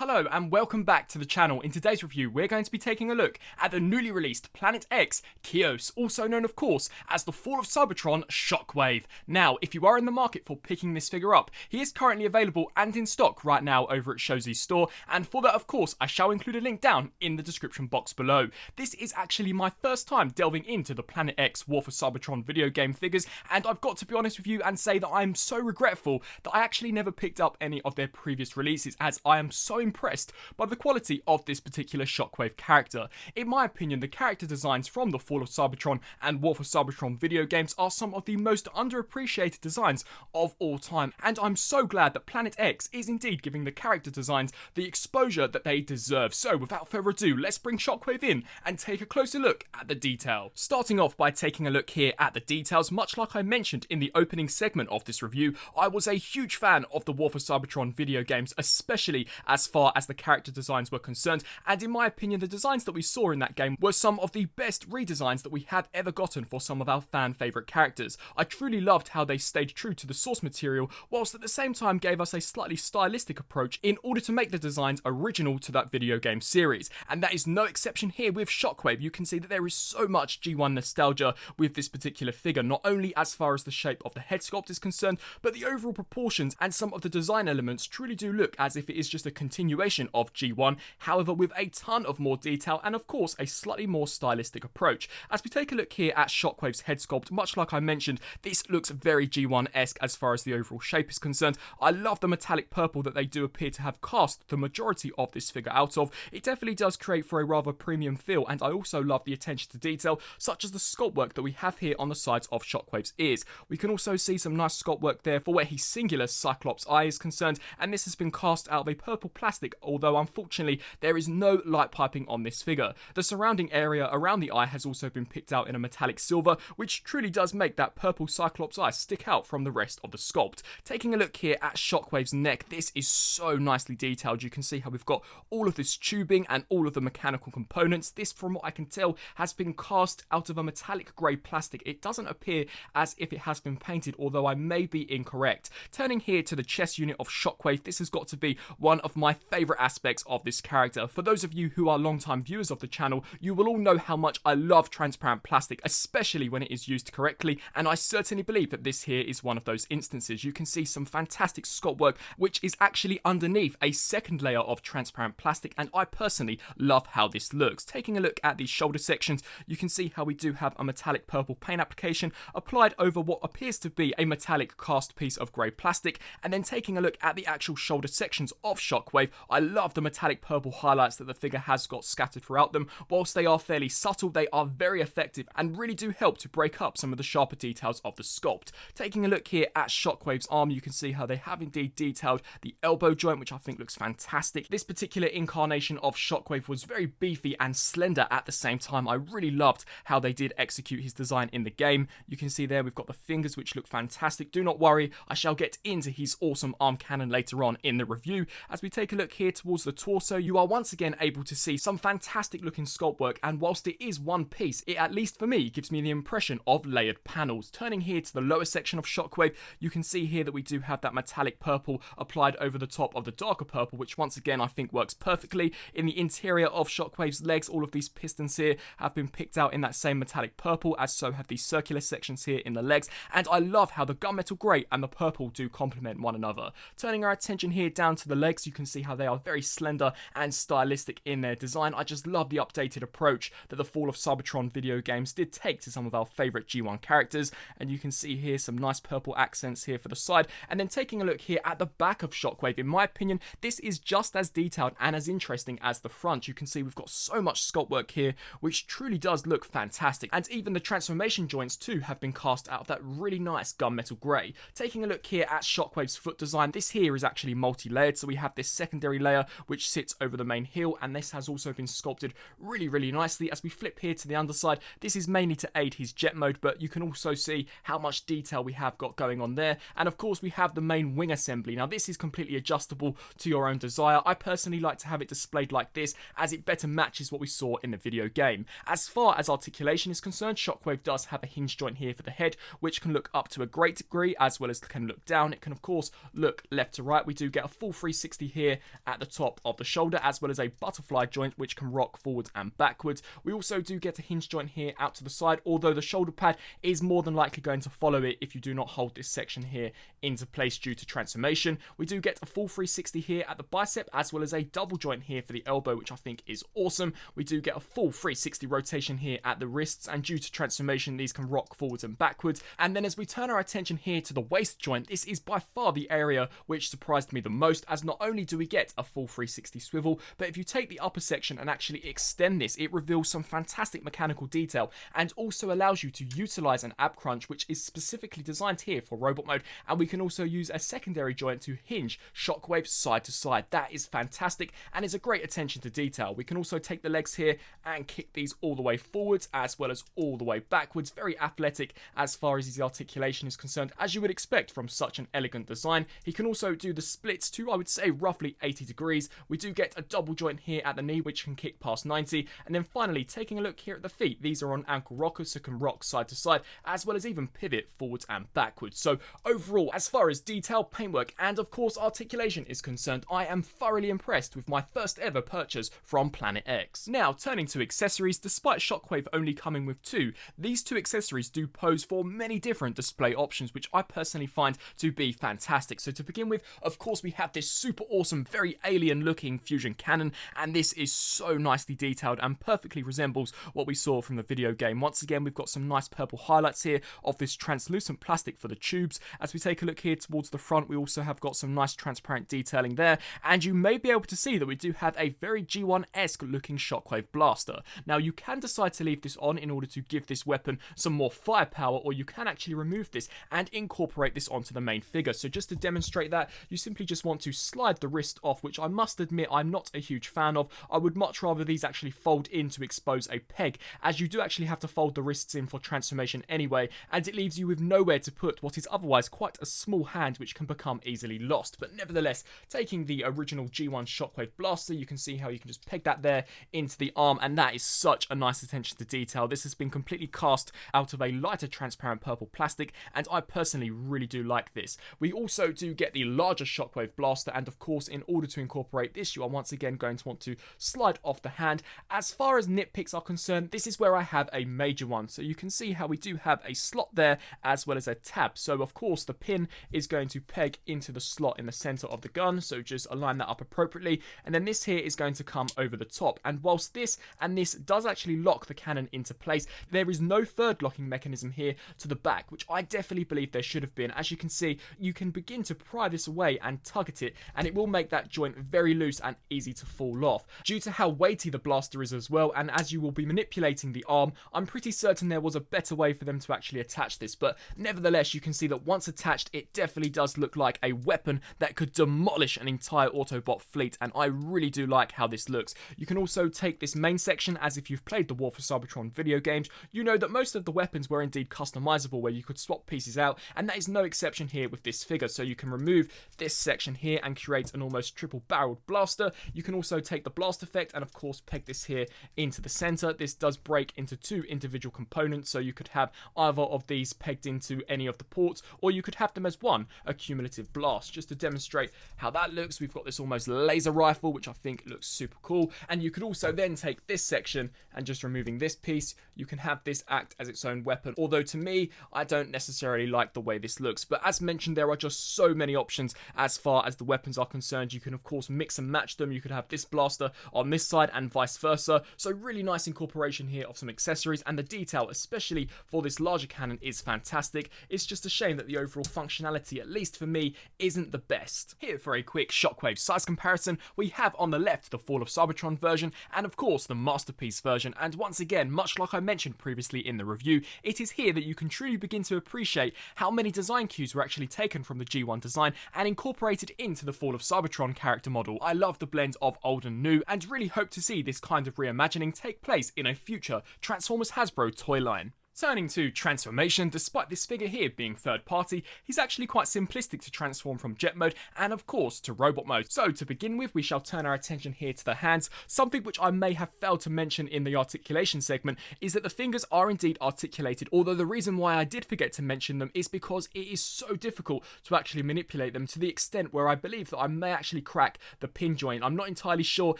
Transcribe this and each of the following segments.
Hello and welcome back to the channel. In today's review, we're going to be taking a look at the newly released Planet X Coeus, also known of course as the Fall of Cybertron Shockwave. Now, if you are in the market for picking this figure up, he is currently available and in stock right now over at Shozi's store, and for that of course I shall include a link down in the description box below. This is actually my first time delving into the Planet X War for Cybertron video game figures, and I've got to be honest with you and say that I'm so regretful that I actually never picked up any of their previous releases, as I am so impressed by the quality of this particular Shockwave character. In my opinion, the character designs from the Fall of Cybertron and War for Cybertron video games are some of the most underappreciated designs of all time, and I'm so glad that Planet X is indeed giving the character designs the exposure that they deserve. So without further ado, let's bring Shockwave in and take a closer look at the detail. Starting off by taking a look here at the details, much like I mentioned in the opening segment of this review, I was a huge fan of the War for Cybertron video games, especially as far as the character designs were concerned, and in my opinion the designs that we saw in that game were some of the best redesigns that we have ever gotten for some of our fan favourite characters. I truly loved how they stayed true to the source material, whilst at the same time gave us a slightly stylistic approach in order to make the designs original to that video game series, and that is no exception here with Shockwave. You can see that there is so much G1 nostalgia with this particular figure, not only as far as the shape of the head sculpt is concerned, but the overall proportions and some of the design elements truly do look as if it is just a continuation of G1, however with a ton of more detail and of course a slightly more stylistic approach. As we take a look here at Shockwave's head sculpt, much like I mentioned, this looks very G1-esque as far as the overall shape is concerned. I love the metallic purple that they do appear to have cast the majority of this figure out of. It definitely does create for a rather premium feel, and I also love the attention to detail, such as the sculpt work that we have here on the sides of Shockwave's ears. We can also see some nice sculpt work there for where his singular Cyclops eye is concerned, and this has been cast out of a purple plastic, although unfortunately there is no light piping on this figure. The surrounding area around the eye has also been picked out in a metallic silver, which truly does make that purple Cyclops eye stick out from the rest of the sculpt. Taking a look here at Shockwave's neck, this is so nicely detailed. You can see how we've got all of this tubing and all of the mechanical components. This, from what I can tell, has been cast out of a metallic grey plastic. It doesn't appear as if it has been painted, although I may be incorrect. Turning here to the chest unit of Shockwave, this has got to be one of my favourite aspects of this character. For those of you who are long-time viewers of the channel, you will all know how much I love transparent plastic, especially when it is used correctly, and I certainly believe that this here is one of those instances. You can see some fantastic sculpt work which is actually underneath a second layer of transparent plastic, and I personally love how this looks. Taking a look at the shoulder sections, you can see how we do have a metallic purple paint application applied over what appears to be a metallic cast piece of grey plastic, and then taking a look at the actual shoulder sections of Shockwave, I love the metallic purple highlights that the figure has got scattered throughout them. Whilst they are fairly subtle, they are very effective and really do help to break up some of the sharper details of the sculpt. Taking a look here at Shockwave's arm, you can see how they have indeed detailed the elbow joint, which I think looks fantastic. This particular incarnation of Shockwave was very beefy and slender at the same time. I really loved how they did execute his design in the game. You can see there we've got the fingers, which look fantastic. Do not worry, I shall get into his awesome arm cannon later on in the review. As we take a look here towards the torso, you are once again able to see some fantastic looking sculpt work, and whilst it is one piece, it at least for me gives me the impression of layered panels. Turning here to the lower section of Shockwave, you can see here that we do have that metallic purple applied over the top of the darker purple, which once again I think works perfectly. In the interior of Shockwave's legs, all of these pistons here have been picked out in that same metallic purple, as so have these circular sections here in the legs, and I love how the gunmetal grey and the purple do complement one another. Turning our attention here down to the legs, you can see how they are very slender and stylistic in their design. I just love the updated approach that the Fall of Cybertron video games did take to some of our favourite G1 characters, and you can see here some nice purple accents here for the side. And then taking a look here at the back of Shockwave, in my opinion this is just as detailed and as interesting as the front. You can see we've got so much sculpt work here which truly does look fantastic, and even the transformation joints too have been cast out of that really nice gunmetal grey. Taking a look here at Shockwave's foot design, this here is actually multi-layered, so we have this secondary layer which sits over the main heel, and this has also been sculpted really nicely. As we flip here to the underside, this is mainly to aid his jet mode, but you can also see how much detail we have got going on there. And of course we have the main wing assembly. Now this is completely adjustable to your own desire. I personally like to have it displayed like this, as it better matches what we saw in the video game. As far as articulation is concerned, Shockwave does have a hinge joint here for the head, which can look up to a great degree as well as can look down. It can of course look left to right. We do get a full 360 here at the top of the shoulder, as well as a butterfly joint which can rock forwards and backwards. We also do get a hinge joint here out to the side, although the shoulder pad is more than likely going to follow it if you do not hold this section here into place due to transformation. We do get a full 360 here at the bicep, as well as a double joint here for the elbow, which I think is awesome. We do get a full 360 rotation here at the wrists, and due to transformation these can rock forwards and backwards. And then as we turn our attention here to the waist joint, this is by far the area which surprised me the most, as not only do we get a full 360 swivel, but if you take the upper section and actually extend this, it reveals some fantastic mechanical detail and also allows you to utilize an ab crunch, which is specifically designed here for robot mode. And we can also use a secondary joint to hinge Shockwave side to side. That is fantastic and is a great attention to detail. We can also take the legs here and kick these all the way forwards as well as all the way backwards. Very athletic as far as his articulation is concerned, as you would expect from such an elegant design. He can also do the splits to, I would say, roughly 80 degrees. We do get a double joint here at the knee which can kick past 90, and then finally taking a look here at the feet, these are on ankle rockers, so can rock side to side as well as even pivot forwards and backwards. So overall, as far as detail, paintwork and of course articulation is concerned, I am thoroughly impressed with my first ever purchase from Planet X. Now turning to accessories, despite Shockwave only coming with two, these two accessories do pose for many different display options, which I personally find to be fantastic. So to begin with, of course, we have this super awesome, very alien looking fusion cannon, and this is so nicely detailed and perfectly resembles what we saw from the video game. Once again, we've got some nice purple highlights here of this translucent plastic for the tubes. As we take a look here towards the front, we also have got some nice transparent detailing there, and you may be able to see that we do have a very G1-esque looking Shockwave blaster. Now you can decide to leave this on in order to give this weapon some more firepower, or you can actually remove this and incorporate this onto the main figure. So just to demonstrate that, you simply just want to slide the wrist off, which I must admit I'm not a huge fan of. I would much rather these actually fold in to expose a peg, as you do actually have to fold the wrists in for transformation anyway, and it leaves you with nowhere to put what is otherwise quite a small hand, which can become easily lost. But nevertheless, taking the original G1 Shockwave blaster, you can see how you can just peg that there into the arm, and that is such a nice attention to detail. This has been completely cast out of a lighter transparent purple plastic, and I personally really do like this. We also do get the larger Shockwave blaster, and of course in order to incorporate this, you are once again going to want to slide off the hand. As far as nitpicks are concerned, this is where I have a major one. So you can see how we do have a slot there as well as a tab. So of course the pin is going to peg into the slot in the center of the gun, so just align that up appropriately, and then this here is going to come over the top. And whilst this and this does actually lock the cannon into place, there is no third locking mechanism here to the back, which I definitely believe there should have been. As you can see, you can begin to pry this away and tug at it, and it will make that joint very loose and easy to fall off. Due to how weighty the blaster is as well, and as you will be manipulating the arm, I'm pretty certain there was a better way for them to actually attach this, but nevertheless you can see that once attached it definitely does look like a weapon that could demolish an entire Autobot fleet, and I really do like how this looks. You can also take this main section, as if you've played the War for Cybertron video games, you know that most of the weapons were indeed customizable, where you could swap pieces out, and that is no exception here with this figure. So you can remove this section here and create an almost triple barreled blaster. You can also take the blast effect and of course peg this here into the center. This does break into two individual components, so you could have either of these pegged into any of the ports, or you could have them as one, a cumulative blast. Just to demonstrate how that looks, we've got this almost laser rifle, which I think looks super cool. And you could also then take this section and just removing this piece, you can have this act as its own weapon, although to me I don't necessarily like the way this looks. But as mentioned, there are just so many options as far as the weapons are concerned. You can of course mix and match them. You could have this blaster on this side and vice versa, so really nice incorporation here of some accessories, and the detail especially for this larger cannon is fantastic. It's just a shame that the overall functionality, at least for me, isn't the best. Here for a quick Shockwave size comparison, we have on the left the Fall of Cybertron version and of course the Masterpiece version, and once again, much like I mentioned previously in the review, it is here that you can truly begin to appreciate how many design cues were actually taken from the G1 design and incorporated into the Fall of Cybertron character model. I love the blend of old and new, and really hope to see this kind of reimagining take place in a future Transformers Hasbro toy line. Turning to transformation, despite this figure here being third party, he's actually quite simplistic to transform from jet mode and of course to robot mode. So to begin with, we shall turn our attention here to the hands. Something which I may have failed to mention in the articulation segment is that the fingers are indeed articulated, although the reason why I did forget to mention them is because it is so difficult to actually manipulate them, to the extent where I believe that I may actually crack the pin joint. I'm not entirely sure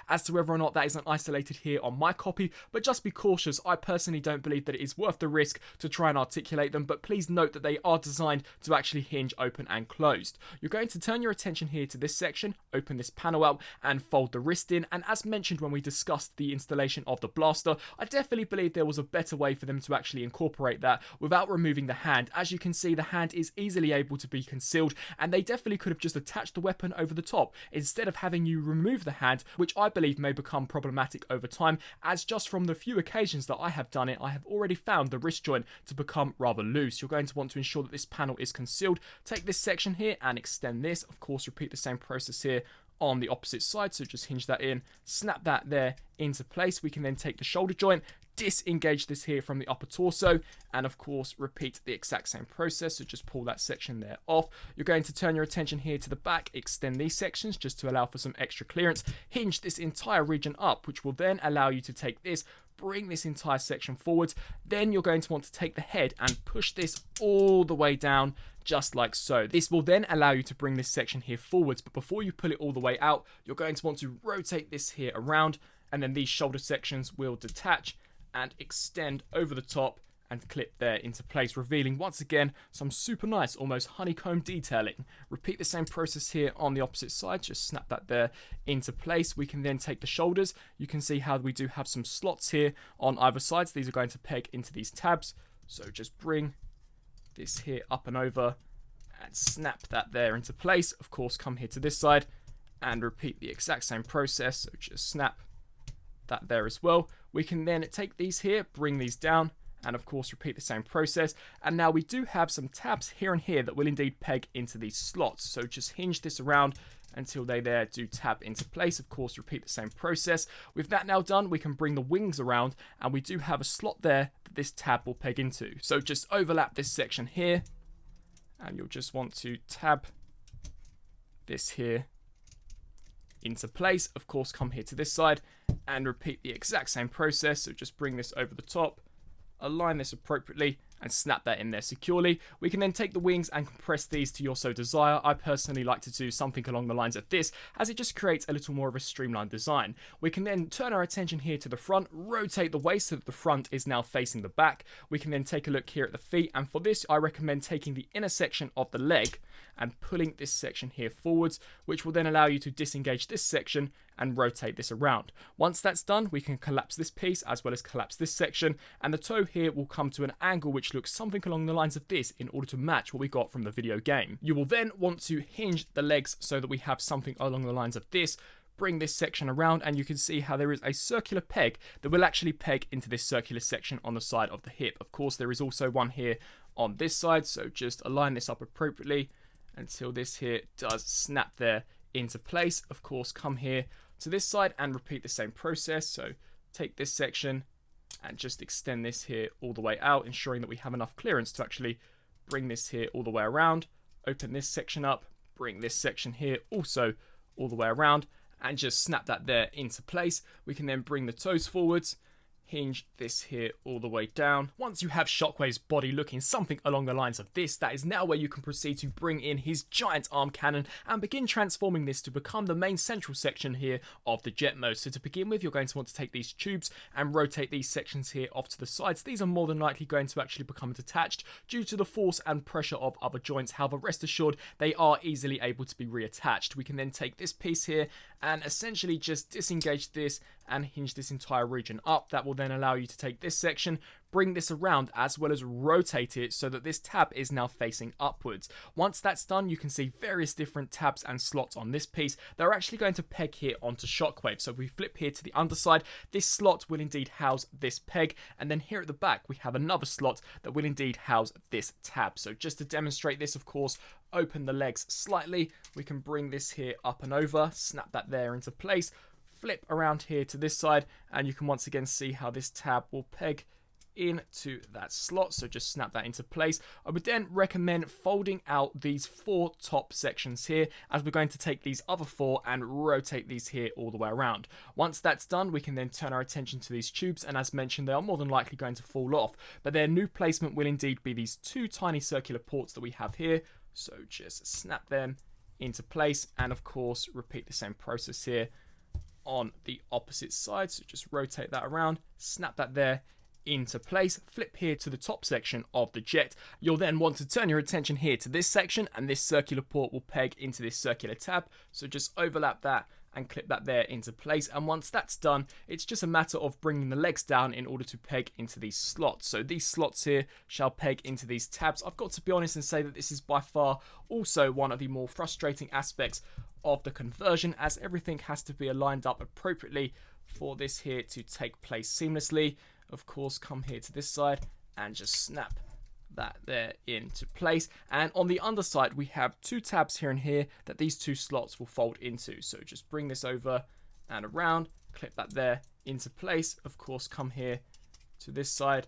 as to whether or not that isn't isolated here on my copy, but just be cautious. I personally don't believe that it is worth the risk to try and articulate them, but please note that they are designed to actually hinge open and closed. You're going to turn your attention here to this section, open this panel out and fold the wrist in, and as mentioned when we discussed the installation of the blaster, I definitely believe there was a better way for them to actually incorporate that without removing the hand. As you can see, the hand is easily able to be concealed, and they definitely could have just attached the weapon over the top instead of having you remove the hand, which I believe may become problematic over time, as just from the few occasions that I have done it, I have already found the wrist joint to become rather loose. You're going to want to ensure that this panel is concealed. Take this section here and extend this. Of course, repeat the same process here on the opposite side, so just hinge that in, snap that there into place. We can then take the shoulder joint, disengage this here from the upper torso, and of course repeat the exact same process, so just pull that section there off. You're going to turn your attention here to the back, extend these sections just to allow for some extra clearance, hinge this entire region up, which will then allow you to take this, bring this entire section forwards. Then you're going to want to take the head and push this all the way down, just like so. This will then allow you to bring this section here forwards, but before you pull it all the way out, you're going to want to rotate this here around, and then these shoulder sections will detach and extend over the top and clip there into place, revealing once again some super nice, almost honeycomb detailing. Repeat the same process here on the opposite side, just snap that there into place. We can then take the shoulders. You can see how we do have some slots here on either sides. These are going to peg into these tabs, so just bring this here up and over and snap that there into place. Of course, come here to this side and repeat the exact same process, so just snap that there as well. We can then take these here, bring these down, and of course repeat the same process. And now we do have some tabs here and here that will indeed peg into these slots, so just hinge this around until they there do tab into place. Of course, repeat the same process. With that now done, we can bring the wings around, and we do have a slot there that this tab will peg into. So just overlap this section here, and you'll just want to tab this here into place. Of course, come here to this side and repeat the exact same process. So just bring this over the top, align this appropriately, and snap that in there securely. We can then take the wings and compress these to your so desire. I personally like to do something along the lines of this, as it just creates a little more of a streamlined design. We can then turn our attention here to the front, rotate the waist so that the front is now facing the back. We can then take a look here at the feet, and for this I recommend taking the inner section of the leg and pulling this section here forwards, which will then allow you to disengage this section and rotate this around. Once that's done, we can collapse this piece as well as collapse this section, and the toe here will come to an angle which looks something along the lines of this in order to match what we got from the video game. You will then want to hinge the legs so that we have something along the lines of this. Bring this section around, and you can see how there is a circular peg that will actually peg into this circular section on the side of the hip. Of course, there is also one here on this side, so just align this up appropriately until this here does snap there into place. Of course, come here to this side and repeat the same process. So take this section and just extend this here all the way out, ensuring that we have enough clearance to actually bring this here all the way around. Open this section up, bring this section here also all the way around, and just snap that there into place. We can then bring the toes forwards, hinge this here all the way down. Once you have Shockwave's body looking something along the lines of this, that is now where you can proceed to bring in his giant arm cannon and begin transforming this to become the main central section here of the jet mode. So to begin with, you're going to want to take these tubes and rotate these sections here off to the sides. These are more than likely going to actually become detached due to the force and pressure of other joints. However, rest assured, they are easily able to be reattached. We can then take this piece here and essentially just disengage this and hinge this entire region up. That will then allow you to take this section, bring this around, as well as rotate it so that this tab is now facing upwards. Once that's done, you can see various different tabs and slots on this piece. They're actually going to peg here onto Shockwave. So if we flip here to the underside, this slot will indeed house this peg, and then here at the back we have another slot that will indeed house this tab. So just to demonstrate this, of course, open the legs slightly. We can bring this here up and over, snap that there into place, flip around here to this side, and you can once again see how this tab will peg into that slot, so just snap that into place. I would then recommend folding out these 4 top sections here, as we're going to take these other 4 and rotate these here all the way around. Once that's done, we can then turn our attention to these tubes, and as mentioned, they are more than likely going to fall off, but their new placement will indeed be these 2 tiny circular ports that we have here. So just snap them into place, and of course repeat the same process here on the opposite side. So just rotate that around, snap that there into place, flip here to the top section of the jet. You'll then want to turn your attention here to this section, and this circular port will peg into this circular tab. So just overlap that and clip that there into place, and once that's done, it's just a matter of bringing the legs down in order to peg into these slots. So these slots here shall peg into these tabs. I've got to be honest and say that this is by far also one of the more frustrating aspects of the conversion, as everything has to be aligned up appropriately for this here to take place seamlessly. Of course, come here to this side and just snap that there into place, and on the underside we have 2 tabs here and here that these 2 slots will fold into. So just bring this over and around, clip that there into place. Of course, come here to this side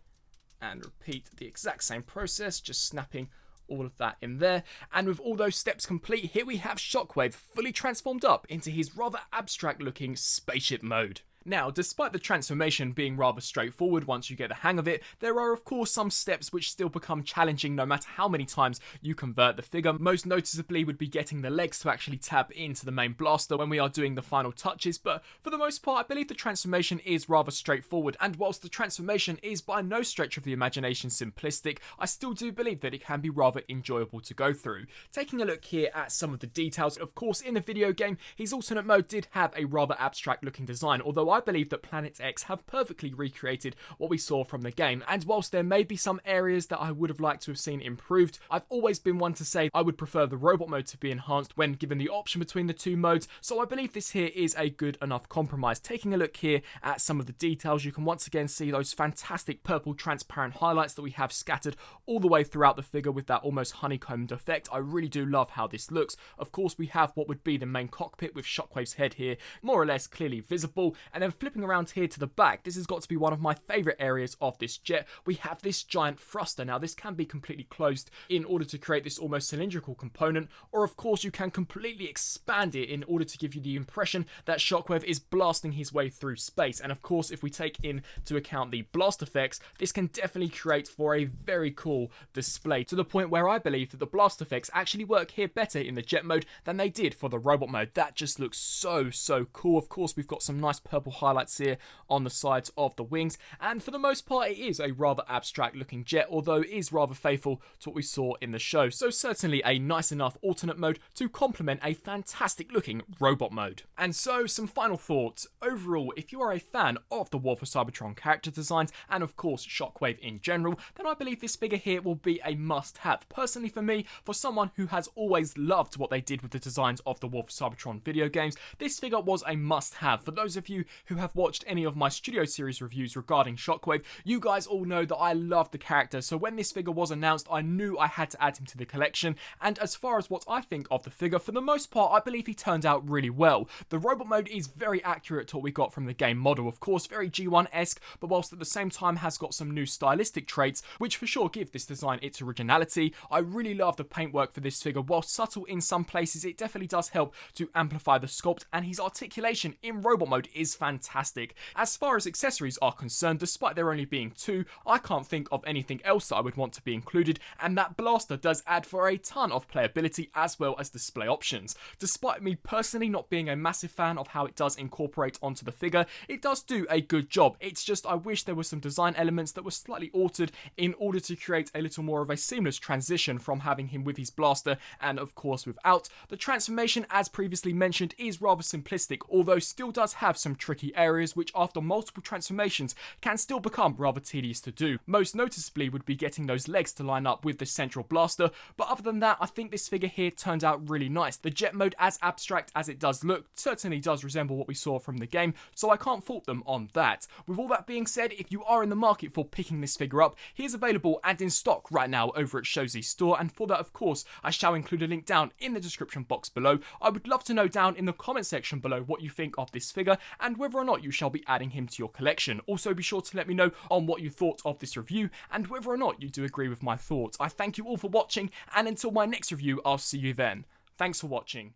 and repeat the exact same process, just snapping all of that in there. And with all those steps complete, here we have Shockwave fully transformed up into his rather abstract looking spaceship mode. Now, despite the transformation being rather straightforward once you get the hang of it, there are of course some steps which still become challenging no matter how many times you convert the figure. Most noticeably would be getting the legs to actually tap into the main blaster when we are doing the final touches, but for the most part I believe the transformation is rather straightforward, and whilst the transformation is by no stretch of the imagination simplistic, I still do believe that it can be rather enjoyable to go through. Taking a look here at some of the details, of course in the video game his alternate mode did have a rather abstract looking design, although I believe that Planet X have perfectly recreated what we saw from the game, and whilst there may be some areas that I would have liked to have seen improved, I've always been one to say I would prefer the robot mode to be enhanced when given the option between the 2 modes, so I believe this here is a good enough compromise. Taking a look here at some of the details, you can once again see those fantastic purple transparent highlights that we have scattered all the way throughout the figure with that almost honeycombed effect. I really do love how this looks. Of course, we have what would be the main cockpit with Shockwave's head here more or less clearly visible, and then flipping around here to the back, this has got to be one of my favourite areas of this jet. We have this giant thruster. Now this can be completely closed in order to create this almost cylindrical component, or of course you can completely expand it in order to give you the impression that Shockwave is blasting his way through space. And of course, if we take into account the blast effects, this can definitely create for a very cool display, to the point where I believe that the blast effects actually work here better in the jet mode than they did for the robot mode. That just looks so cool. Of course, we've got some nice purple highlights here on the sides of the wings, and for the most part it is a rather abstract looking jet, although it is rather faithful to what we saw in the show, so certainly a nice enough alternate mode to complement a fantastic looking robot mode. And so some final thoughts. Overall, if you are a fan of the War for Cybertron character designs and of course Shockwave in general, then I believe this figure here will be a must have. Personally for me, for someone who has always loved what they did with the designs of the War for Cybertron video games, this figure was a must have. For those of you who have watched any of my Studio Series reviews regarding Shockwave, you guys all know that I love the character, so when this figure was announced I knew I had to add him to the collection. And as far as what I think of the figure, for the most part I believe he turned out really well. The robot mode is very accurate to what we got from the game model, of course very G1-esque, but whilst at the same time has got some new stylistic traits which for sure give this design its originality. I really love the paintwork for this figure. Whilst subtle in some places, it definitely does help to amplify the sculpt, and his articulation in robot mode is fantastic. As far as accessories are concerned, despite there only being 2, I can't think of anything else that I would want to be included, and that blaster does add for a ton of playability as well as display options. Despite me personally not being a massive fan of how it does incorporate onto the figure, it does do a good job. It's just I wish there were some design elements that were slightly altered in order to create a little more of a seamless transition from having him with his blaster and of course without. The transformation, as previously mentioned, is rather simplistic, although still does have some tricky areas which after multiple transformations can still become rather tedious to do. Most noticeably would be getting those legs to line up with the central blaster, but other than that I think this figure here turned out really nice. The jet mode, as abstract as it does look, certainly does resemble what we saw from the game, so I can't fault them on that. With all that being said, if you are in the market for picking this figure up, he is available and in stock right now over at Shozy's store, and for that of course I shall include a link down in the description box below. I would love to know down in the comment section below what you think of this figure and whether whether or not you shall be adding him to your collection. Also, be sure to let me know on what you thought of this review and whether or not you do agree with my thoughts. I thank you all for watching, and until my next review, I'll see you then. Thanks for watching.